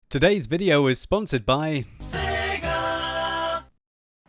Today's video is sponsored by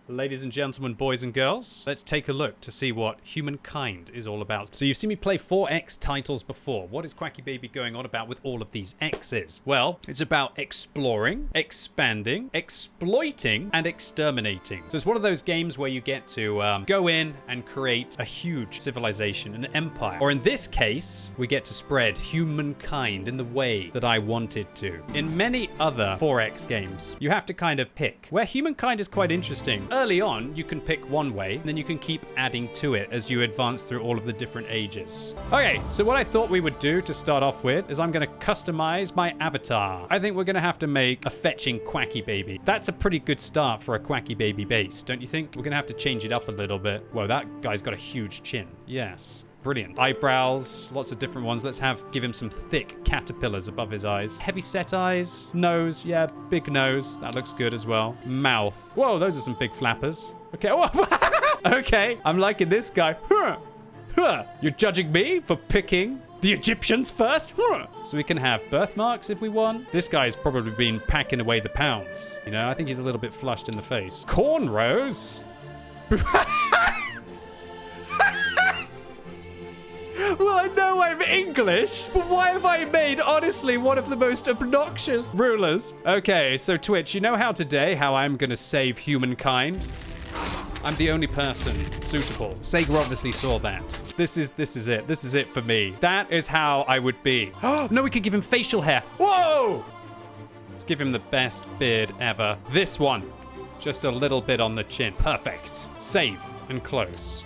Ladies and gentlemen, boys and girls, let's take a look to see what Humankind is all about. So you've seen me play 4X titles before. What is QuickyBaby going on about with all of these X's? Well, it's about exploring, expanding, exploiting, and exterminating. So it's one of those games where you get to go in and create a huge civilization, an empire. Or in this case, we get to spread humankind in the way that I wanted to. In many other 4X games, you have to kind of pick. Where Humankind is quite interesting. Early on, you can pick one way, and then you can keep adding to it as you advance through all of the different ages. Okay, so what I thought we would do to start off with is I'm going to customize my avatar. I think we're going to have to make a fetching QuickyBaby. That's a pretty good start for a QuickyBaby base, don't you think? We're going to have to change it up a little bit. Whoa, that guy's got a huge chin. Yes. Brilliant. Eyebrows, lots of different ones. Let's give him some thick caterpillars above his eyes. Heavy set eyes. Nose, yeah, big nose. That looks good as well. Mouth. Whoa, those are some big flappers. Okay, okay, I'm liking this guy. You're judging me for picking the Egyptians first? So we can have birthmarks if we want. This guy's probably been packing away the pounds. You know, I think he's a little bit flushed in the face. Cornrows? Well, I know I'm English, but why have I made, honestly, one of the most obnoxious rulers? Okay, so Twitch, you know how I'm going to save humankind? I'm the only person suitable. Sega obviously saw that. This is it. This is it for me. That is how I would be. Oh, no, we could give him facial hair. Whoa! Let's give him the best beard ever. This one. Just a little bit on the chin. Perfect. Save and close.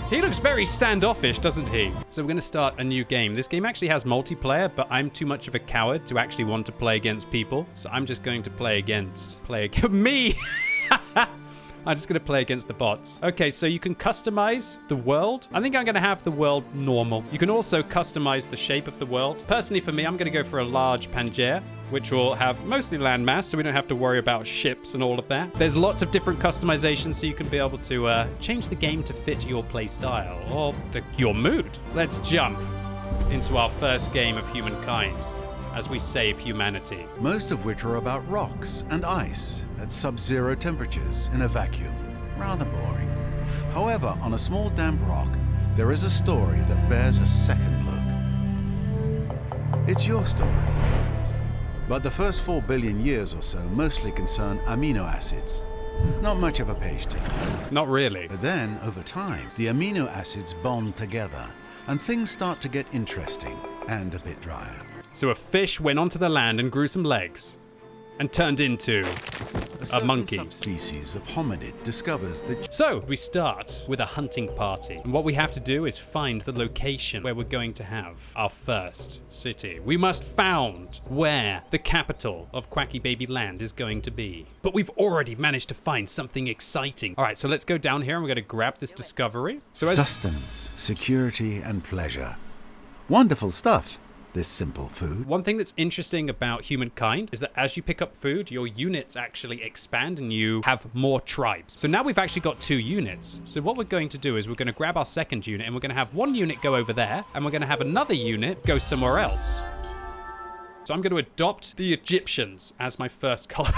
He looks very standoffish, doesn't he? So we're going to start a new game. This game actually has multiplayer, but I'm too much of a coward to actually want to play against people. So I'm just going to play against me. I'm just going to play against the bots. Okay, so you can customize the world. I think I'm going to have the world normal. You can also customize the shape of the world. Personally, for me, I'm going to go for a large Pangaea, which will have mostly landmass, so we don't have to worry about ships and all of that. There's lots of different customizations, so you can be able to change the game to fit your play style or your mood. Let's jump into our first game of Humankind as we save humanity. Most of which are about rocks and ice at sub-zero temperatures in a vacuum. Rather boring. However, on a small damp rock, there is a story that bears a second look. It's your story. But the first 4 billion years or so mostly concern amino acids. Not much of a page turner. Not really. But then, over time, the amino acids bond together, and things start to get interesting and a bit drier. So a fish went onto the land and grew some legs and turned into a monkey. Subspecies of hominid discovers that. So we start with a hunting party. And what we have to do is find the location where we're going to have our first city. We must found where the capital of QuickyBaby land is going to be. But we've already managed to find something exciting. All right, so let's go down here and we're going to grab this discovery. So sustenance, security, and pleasure. Wonderful stuff. This simple food. One thing that's interesting about Humankind is that as you pick up food, your units actually expand and you have more tribes. So now we've actually got 2 units. So what we're going to do is we're going to grab our second unit and we're going to have one unit go over there and we're going to have another unit go somewhere else. So I'm going to adopt the Egyptians as my first colony.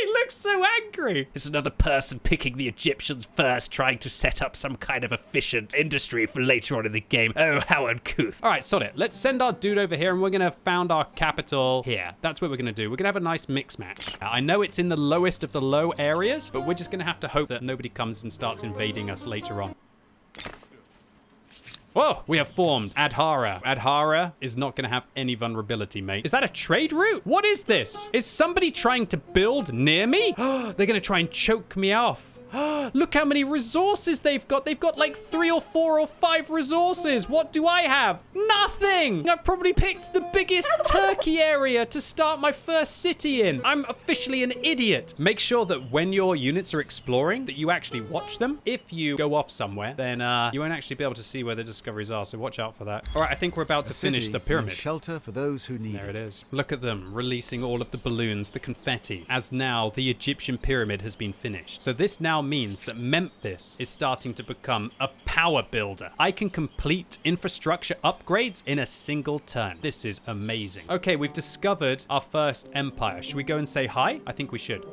He looks so angry. It's another person picking the Egyptians first, trying to set up some kind of efficient industry for later on in the game. Oh, how uncouth. All right, sod it. Let's send our dude over here and we're going to found our capital here. That's what we're going to do. We're going to have a nice mix match. I know it's in the lowest of the low areas, but we're just going to have to hope that nobody comes and starts invading us later on. Whoa, we have formed Adhara. Adhara is not going to have any vulnerability, mate. Is that a trade route? What is this? Is somebody trying to build near me? They're going to try and choke me off. Look how many resources they've got. They've got like 3 or 4 or 5 resources. What do I have? Nothing. I've probably picked the biggest turkey area to start my first city in. I'm officially an idiot. Make sure that when your units are exploring, that you actually watch them. If you go off somewhere, then you won't actually be able to see where the discoveries are. So watch out for that. All right, I think we're about to finish the pyramid. Shelter for those who need it. There it is. Look at them releasing all of the balloons, the confetti, as now the Egyptian pyramid has been finished. So this now now means that Memphis is starting to become a power builder. I can complete infrastructure upgrades in a single turn. This is amazing. Okay, we've discovered our first empire. Should we go and say hi? I think we should.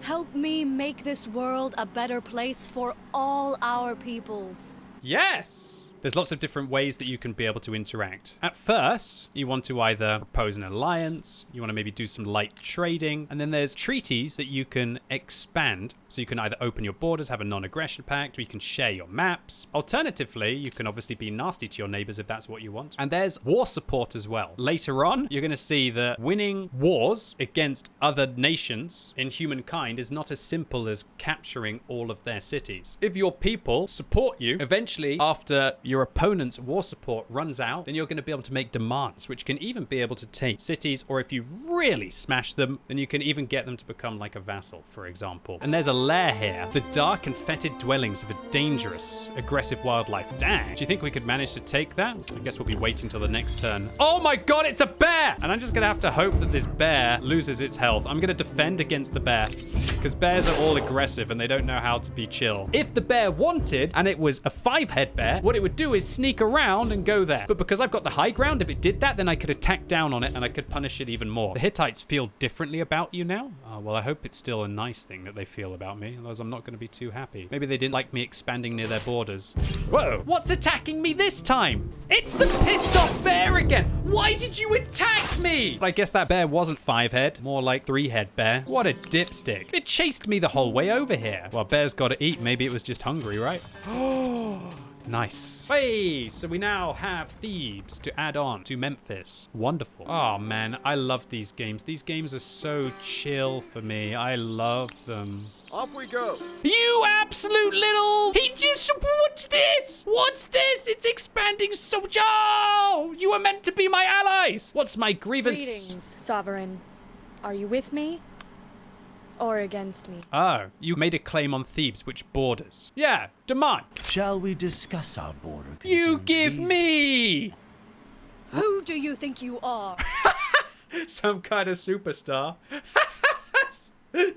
Help me make this world a better place for all our peoples. Yes! There's lots of different ways that you can be able to interact. At first, you want to either propose an alliance, you want to maybe do some light trading, and then there's treaties that you can expand. So you can either open your borders, have a non-aggression pact, or you can share your maps. Alternatively, you can obviously be nasty to your neighbors if that's what you want. And there's war support as well. Later on, you're going to see that winning wars against other nations in Humankind is not as simple as capturing all of their cities. If your people support you, eventually, after your opponent's war support runs out, then you're going to be able to make demands, which can even be able to take cities, or if you really smash them, then you can even get them to become like a vassal, for example. And there's a lair here, the dark and fetid dwellings of a dangerous, aggressive wildlife. Dang, do you think we could manage to take that? I guess we'll be waiting till the next turn. Oh my god, it's a bear! And I'm just going to have to hope that this bear loses its health. I'm going to defend against the bear, because bears are all aggressive and they don't know how to be chill. If the bear wanted, and it was a 5-head bear, what it would do is sneak around and go there. But because I've got the high ground, if it did that, then I could attack down on it and I could punish it even more. The Hittites feel differently about you now. Oh, well, I hope it's still a nice thing that they feel about me, otherwise I'm not going to be too happy. Maybe they didn't like me expanding near their borders. Whoa, what's attacking me this time? It's the pissed off bear again. Why did you attack me? I guess that bear wasn't 5-head, more like 3-head bear. What a dipstick. It chased me the whole way over here. Well, bear's got to eat. Maybe it was just hungry, right? Oh. Nice. Hey, so we now have Thebes to add on to Memphis. Wonderful. Oh man, I love these games. These games are so chill for me. I love them. Off we go. You absolute little... What's this? What's this? It's expanding so... Oh, you were meant to be my allies. What's my grievance? Greetings, Sovereign. Are you with me? Or against me? Oh, you made a claim on Thebes, which borders. Yeah, demand. Shall we discuss our border concerns? You give me... Who do you think you are? Some kind of superstar.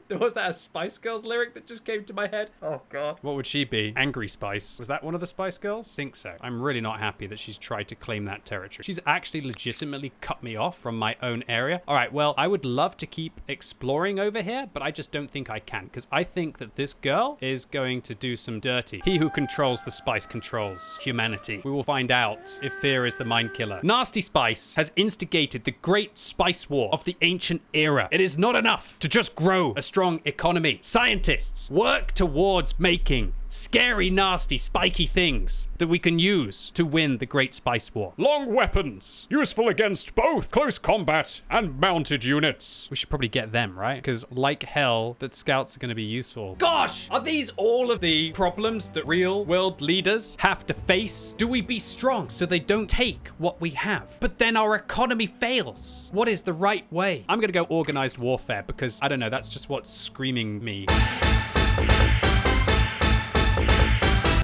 Was that a Spice Girls lyric that just came to my head? Oh, God. What would she be? Angry Spice. Was that one of the Spice Girls? I think so. I'm really not happy that she's tried to claim that territory. She's actually legitimately cut me off from my own area. All right, well, I would love to keep exploring over here, but I just don't think I can, because I think that this girl is going to do some dirty. He who controls the spice controls humanity. We will find out if fear is the mind killer. Nasty Spice has instigated the great spice war of the ancient era. It is not enough to just grow a strong economy. Scientists, work towards making scary, nasty, spiky things that we can use to win the Great Spice War. Long weapons, useful against both close combat and mounted units. We should probably get them, right? Because like hell, that scouts are going to be useful. Gosh, are these all of the problems that real world leaders have to face? Do we be strong so they don't take what we have? But then our economy fails. What is the right way? I'm going to go organized warfare because, I don't know, that's just what's screaming me.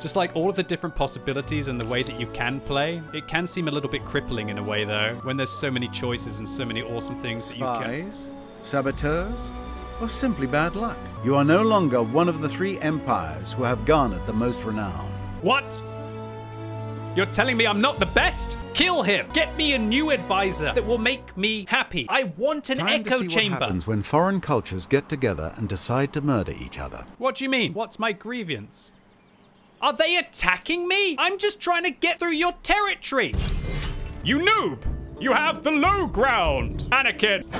Just like all of the different possibilities and the way that you can play, it can seem a little bit crippling in a way, though, when there's so many choices and so many awesome things that you can... Spies? Saboteurs? Or simply bad luck? You are no longer one of the 3 empires who have garnered the most renown. What? You're telling me I'm not the best? Kill him! Get me a new advisor that will make me happy. I want an Time echo to see chamber. what happens when foreign cultures get together and decide to murder each other. What do you mean? What's my grievance? Are they attacking me? I'm just trying to get through your territory. You noob! You have the low ground, Anakin!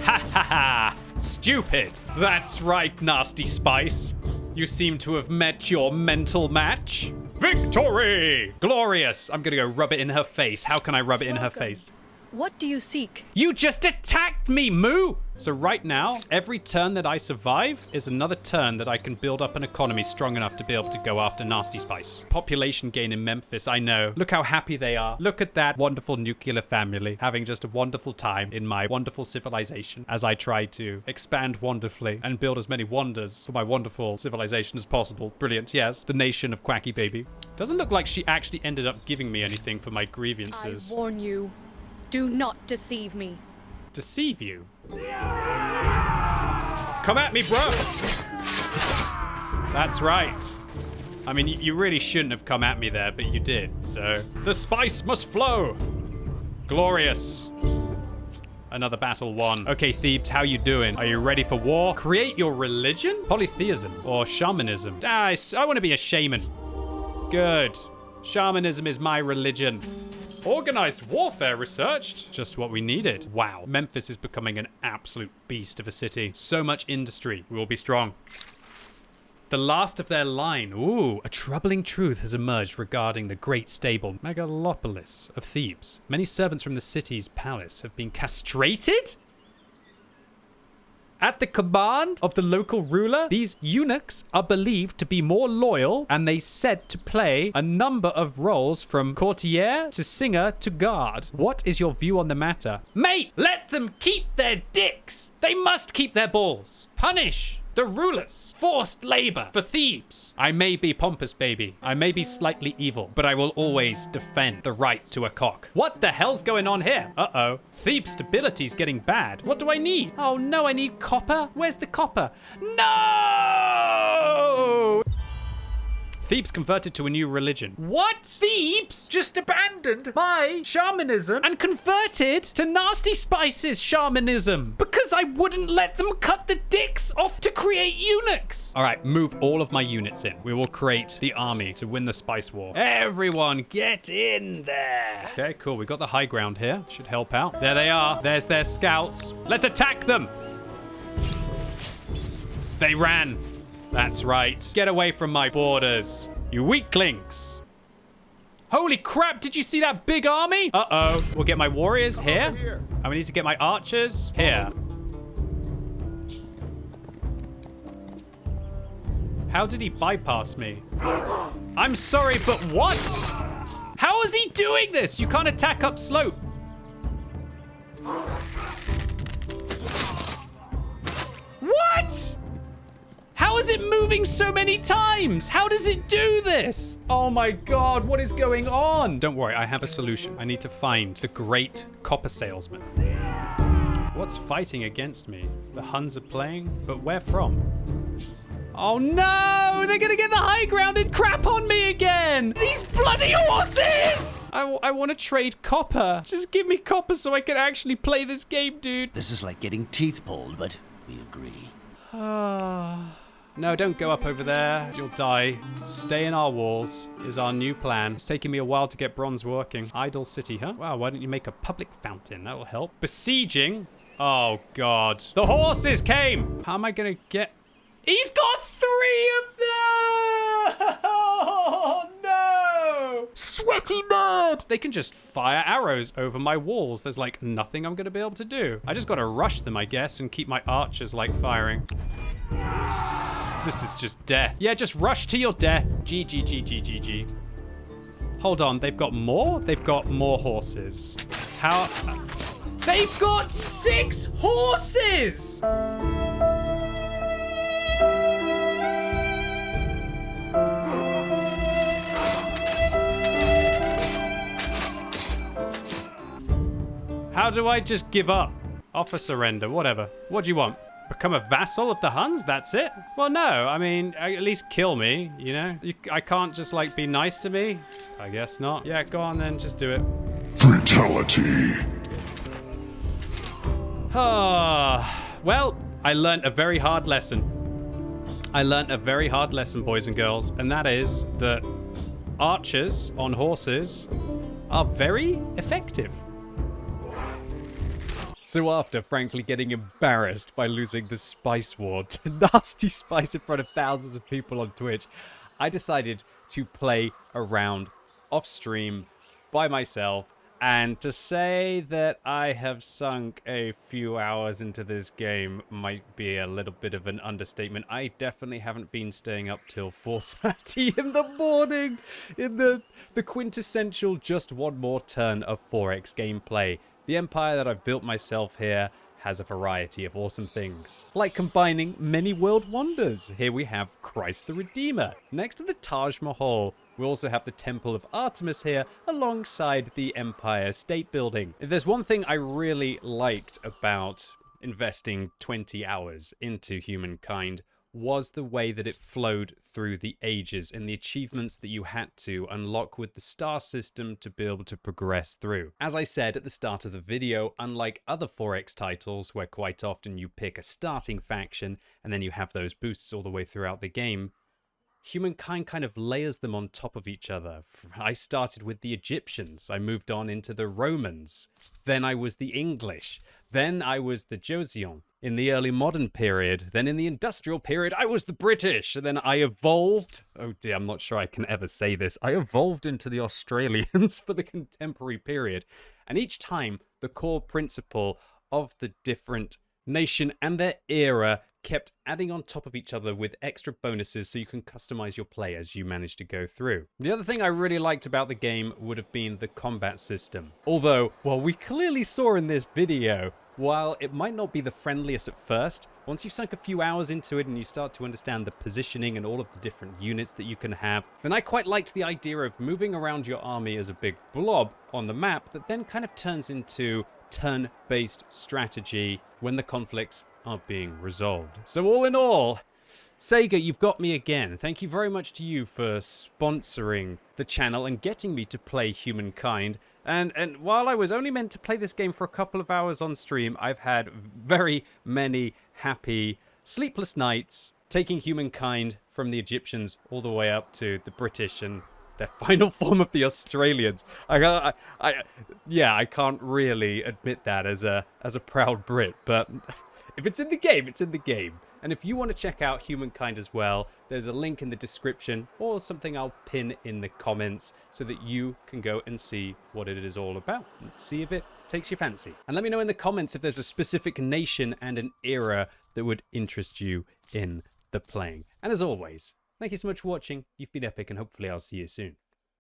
Ha ha ha! Stupid! That's right, Nasty Spice. You seem to have met your mental match. Victory! Glorious! I'm gonna go rub it in her face. How can I rub it in her face? What do you seek? You just attacked me, Moo! So right now, every turn that I survive is another turn that I can build up an economy strong enough to be able to go after Nasty Spice. Population gain in Memphis, I know. Look how happy they are. Look at that wonderful nuclear family having just a wonderful time in my wonderful civilization as I try to expand wonderfully and build as many wonders for my wonderful civilization as possible. Brilliant, yes. The nation of QuickyBaby. Doesn't look like she actually ended up giving me anything for my grievances. I warn you, do not deceive me. Deceive you? Come at me, bro. That's right. I mean, you really shouldn't have come at me there, but you did. So the spice must flow. Glorious. Another battle won. Okay, Thebes, how you doing? Are you ready for war? Create your religion? Polytheism or shamanism? I want to be a shaman. Good. Shamanism is my religion. Organized warfare researched. Just what we needed. Wow. Memphis is becoming an absolute beast of a city. So much industry. We will be strong. The last of their line. Ooh, a troubling truth has emerged regarding the great stable megalopolis of Thebes. Many servants from the city's palace have been castrated? At the command of the local ruler, these eunuchs are believed to be more loyal, and they said to play a number of roles from courtier to singer to guard. What is your view on the matter? Mate, let them keep their dicks. They must keep their balls. Punish the rulers. Forced labor for Thebes. I may be pompous, baby. I may be slightly evil, but I will always defend the right to a cock. What the hell's going on here? Uh-oh. Thebes stability's getting bad. What do I need? Oh no, I need copper. Where's the copper? No! Thebes converted to a new religion. What? Thebes just abandoned my shamanism and converted to nasty spices shamanism because I wouldn't let them cut the dicks off to create eunuchs. All right, move all of my units in. We will create the army to win the spice war. Everyone get in there. Okay, cool. We got the high ground here. Should help out. There they are. There's their scouts. Let's attack them. They ran. That's right. Get away from my borders, you weaklings. Holy crap, did you see that big army? Uh-oh. We'll get my warriors here. And we need to get my archers here. How did he bypass me? I'm sorry, but what? How is he doing this? You can't attack up slope. What? How is it moving so many times? How does it do this? Oh my God, what is going on? Don't worry, I have a solution. I need to find the great copper salesman. What's fighting against me? The Huns are playing, but where from? Oh no, they're gonna get the high ground and crap on me again. These bloody horses! I want to trade copper. Just give me copper so I can actually play this game, dude. This is like getting teeth pulled, but we agree. No, don't go up over there. You'll die. Stay in our walls is our new plan. It's taking me a while to get bronze working. Idle city, huh? Wow, why don't you make a public fountain? That'll help. Besieging? Oh, God. The horses came! How am I gonna get... He's got 3 of them! Oh, no! Sweaty nerd! They can just fire arrows over my walls. There's, like, nothing I'm gonna be able to do. I just gotta rush them, I guess, and keep my archers, like, firing. This is just death. Yeah, just rush to your death. GG. Hold on, they've got more? They've got more horses. How? They've got 6 horses! How do I just give up? Offer surrender, whatever. What do you want? Become a vassal of the Huns? That's it? Well, no. I mean, at least kill me, you know? I can't just, like, be nice to me? I guess not. Yeah, go on then. Just do it. Fatality. Well, I learned a very hard lesson. Boys and girls. And that is that archers on horses are very effective. So after frankly getting embarrassed by losing the spice war to nasty spice in front of thousands of people on Twitch, I decided to play around off stream by myself. And to say that I have sunk a few hours into this game might be a little bit of an understatement. I definitely haven't been staying up till 4:30 in the morning in the quintessential just one more turn of 4X gameplay. The empire that I've built myself here has a variety of awesome things, like combining many world wonders. Here we have Christ the Redeemer. Next to the Taj Mahal, we also have the Temple of Artemis here, alongside the Empire State Building. If there's one thing I really liked about investing 20 hours into Humankind was the way that it flowed through the ages and the achievements that you had to unlock with the star system to be able to progress through. As I said at the start of the video, unlike other 4X titles where quite often you pick a starting faction and then you have those boosts all the way throughout the game, Humankind kind of layers them on top of each other. I started with the Egyptians, I moved on into the Romans, then I was the English, then I was the Joseon in the early modern period, then in the industrial period I was the British, and then I evolved, oh dear, I'm not sure I can ever say this, I evolved into the Australians for the contemporary period. And each time the core principle of the different nation and their era kept adding on top of each other with extra bonuses so you can customize your play as you manage to go through. The other thing I really liked about the game would have been the combat system. Although, well, we clearly saw in this video, while it might not be the friendliest at first, once you've sunk a few hours into it and you start to understand the positioning and all of the different units that you can have, then I quite liked the idea of moving around your army as a big blob on the map that then kind of turns into turn-based strategy when the conflicts are being resolved. So all in all, Sega, you've got me again. Thank you very much to you for sponsoring the channel and getting me to play Humankind. And while I was only meant to play this game for a couple of hours on stream, I've had very many happy, sleepless nights taking Humankind from the Egyptians all the way up to the British and their final form of the Australians. Yeah, I can't really admit that as a proud Brit, but if it's in the game, it's in the game. And if you want to check out Humankind as well, there's a link in the description or something I'll pin in the comments so that you can go and see what it is all about and see if it takes your fancy. And let me know in the comments if there's a specific nation and an era that would interest you in the playing. And as always, thank you so much for watching. You've been epic and hopefully I'll see you soon.